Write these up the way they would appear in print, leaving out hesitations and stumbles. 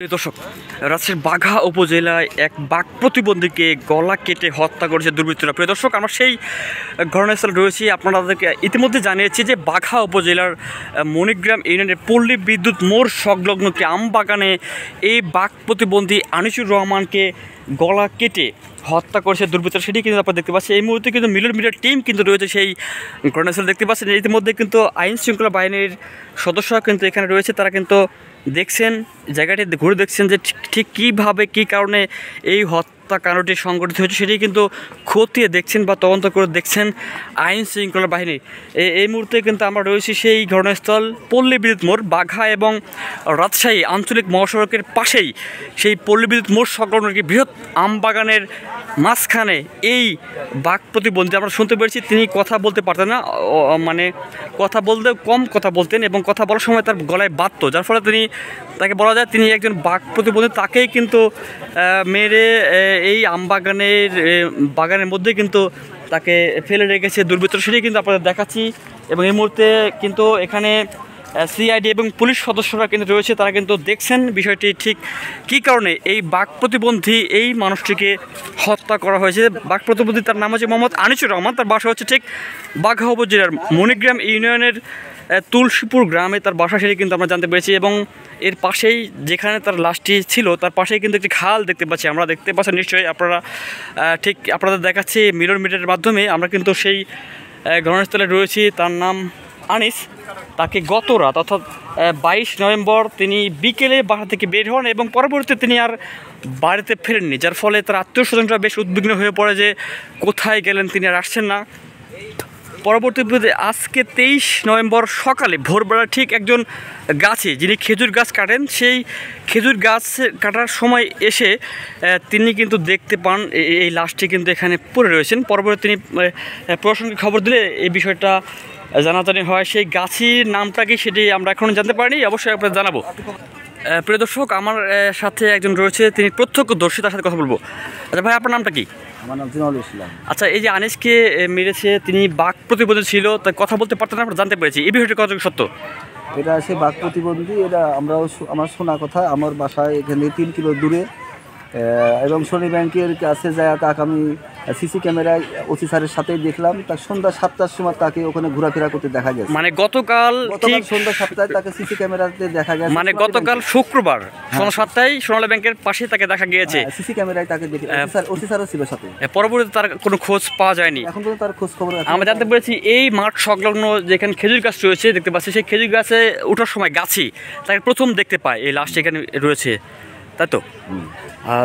দর্শক, রাজশাহীর বাঘা উপজেলায় এক বাঘ প্রতিবন্ধীকে গলা কেটে হত্যা করেছে দুর্বৃত্তরা। প্রিয় দর্শক, আমরা সেই ঘটনাস্থলে রয়েছি। আপনাদেরকে ইতিমধ্যে জানিয়েছি যে বাঘা উপজেলার মণিগ্রাম ইউনিয়নের পল্লী বিদ্যুৎ মোড় সংলগ্ন একটি আমবাগানে এই বাঘ প্রতিবন্ধী আনিসুর রহমানকে গলা কেটে হত্যা করেছে দুর্বৃত্তরা, সেটি কিন্তু আপনারা দেখতে পাচ্ছেন। এই মুহূর্তে কিন্তু মিলন মিডিয়ার টিম কিন্তু রয়েছে সেই ঘটনাস্থলে, দেখতে পাচ্ছেন। ইতিমধ্যে কিন্তু আইন শৃঙ্খলা বাহিনীর সদস্যরা কিন্তু এখানে রয়েছে। তারা কিন্তু দেখছেন, জায়গাটি ঘুরে দেখছেন যে ঠিক কীভাবে কী কারণে এই হত্যাকাণ্ডটি সংঘটিত হয়েছে সেটি কিন্তু খতিয়ে দেখছেন বা তদন্ত করে দেখছেন আইন শৃঙ্খলা বাহিনী। এই মুহূর্তে কিন্তু আমরা রয়েছি সেই ঘটনাস্থল পল্লী বিদ্যুৎ মোড়, বাঘা এবং রাজশাহী আঞ্চলিক মহাসড়কের পাশেই সেই পল্লী বিদ্যুৎ মোড় সংলগ্ন একটি বৃহৎ আমবাগানের মাঝখানে এই বাঘ প্রতিবন্ধী আমরা শুনতে পেরেছি। তিনি কথা বলতে পারতেন না, মানে কথা বলতে কম কথা বলতেন এবং কথা বলার সময় তার গলায় বাধত, যার ফলে তাকে বলা যায় তিনি একজন বাঘ প্রতিবন্ধী। তাকেই কিন্তু মেরে এই বাগানের মধ্যে কিন্তু তাকে ফেলে রেখেছে দুর্বৃত্তরা, সেটি কিন্তু আপনাদের দেখাচ্ছি। এবং এই মুহূর্তে কিন্তু এখানে সিআইডি এবং পুলিশ সদস্যরা কিন্তু রয়েছে। তারা কিন্তু দেখছেন বিষয়টি ঠিক কী কারণে এই বাঘ প্রতিবন্ধী এই মানুষটিকে হত্যা করা হয়েছে। বাঘ প্রতিবন্ধী, তার নাম হচ্ছে মোহাম্মদ আনিসুর রহমান। তার বাসা হচ্ছে ঠিক বাঘা উপজেলার মণিগ্রাম ইউনিয়নের তুলসীপুর গ্রামে তার বাসা, সেটি কিন্তু আমরা জানতে পেরেছি। এবং এর পাশেই যেখানে তার লাশটি ছিল তার পাশেই কিন্তু একটি খাল দেখতে পাচ্ছি, আমরা দেখতে পাচ্ছেন নিশ্চয়ই আপনারা। ঠিক আপনাদের দেখাচ্ছি মিরর মিডিয়ার মাধ্যমে। আমরা কিন্তু সেই ঘটনাস্থলে রয়েছি। তার নাম আনিস। তাকে গত রাত অর্থাৎ 22 নভেম্বর তিনি বিকেলে বাসা থেকে বের হন এবং পরবর্তীতে তিনি আর বাড়িতে ফেরেননি, যার ফলে তার আত্মীয় স্বজনরা বেশ উদ্বিগ্ন হয়ে পড়ে যে কোথায় গেলেন, তিনি আর আসছেন না। পরবর্তীতে আজকে 23 নভেম্বর সকালে ভোরবেলা ঠিক একজন গাছে, যিনি খেজুর গাছ কাটেন, সেই খেজুর গাছ কাটার সময় এসে তিনি কিন্তু দেখতে পান এই লাশটি কিন্তু এখানে পড়ে রয়েছেন। পরবর্তী তিনি প্রশাসনকে খবর দিলে এই বিষয়টা জানাজানি হয়। সেই গাছির নামটা কি সেটি আমরা এখনও জানতে পারিনি, অবশ্যই আপনাদের জানাবো। প্রিয় দর্শক, আমার সাথে একজন রয়েছে, তিনি প্রত্যক্ষদর্শী, তার সাথে কথা বলবো। আচ্ছা ভাই, আপনার নামটা কি? আমার নাম জিনাউল ইসলাম। আচ্ছা, এই যে আনিসকে মেরেছে, তিনি বাঘ প্রতিবন্ধী ছিল, তাই কথা বলতে পারতেন না, আমরা জানতে পেরেছি। এই বিষয়টি কতটুকু সত্য? এটা সে বাঘ প্রতিবন্ধী, এটা আমার শোনা কথা। আমার বাসায় এখানে 3 কিলো দূরে, এবং শনি ব্যাংকের কাছে যায় তাকে আমি সিসি ক্যামেরায় ওসি স্যারের সাথেই দেখলাম। তার সন্ধ্যা 7টার সময় তাকে ওখানে ঘোরাফেরা করতে দেখা গেছে। মানে গতকাল সন্ধ্যা 7টায় তাকে সিসি ক্যামেরাতে দেখা গেছে। মানে গতকাল শুক্রবার সন্ধ্যা 7টায় সোনালী ব্যাংকের পাশে তাকে দেখা গিয়েছে। সিসি ক্যামেরায় তাকে দেখে ওসি স্যারও ছিল সাথে। পরবর্তীতে তার কোনো খোঁজ পাওয়া যায়নি, এখন পর্যন্ত তার খোঁজ খবর। আমরা জানতে পেরেছি এই মাঠ সংলগ্ন যেখানে খেজুর গাছ রয়েছে দেখতে পাচ্ছি, সেই খেজুর গাছে ওঠার সময় গাছি তাকে প্রথম দেখতে পায় এই লাশটি এখানে রয়েছে, তাই তো?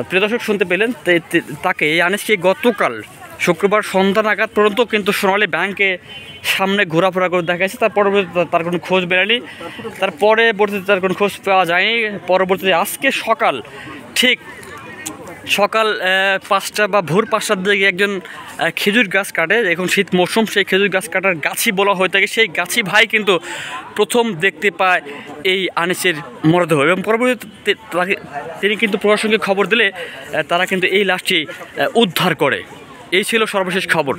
প্রিয় দর্শক, শুনতে পেলেন, তাকে এই আনিসকে গতকাল শুক্রবার সন্ধ্যা নাগাদ পর্যন্ত কিন্তু সোনালী ব্যাংকে সামনে ঘোরাফেরা করে দেখা গেছে। তার পরবর্তীতে তার কোনো খোঁজ বেরোয়নি, তার পরবর্তীতে তার কোনো খোঁজ পাওয়া যায়নি। পরবর্তীতে আজকে ঠিক সকাল 5টা বা ভোর 5টার দিকে একজন খেজুর গাছ কাটে, এখন শীত মৌসুম, সেই খেজুর গাছ কাটার গাছি বলা হয়ে থাকে, সেই গাছি ভাই কিন্তু প্রথম দেখতে পায় এই আনিসের মরদেহ। এবং পরবর্তীতে তিনি কিন্তু প্রশাসনকে খবর দিলে তারা কিন্তু এই লাশটি উদ্ধার করে। এই ছিল সর্বশেষ খবর।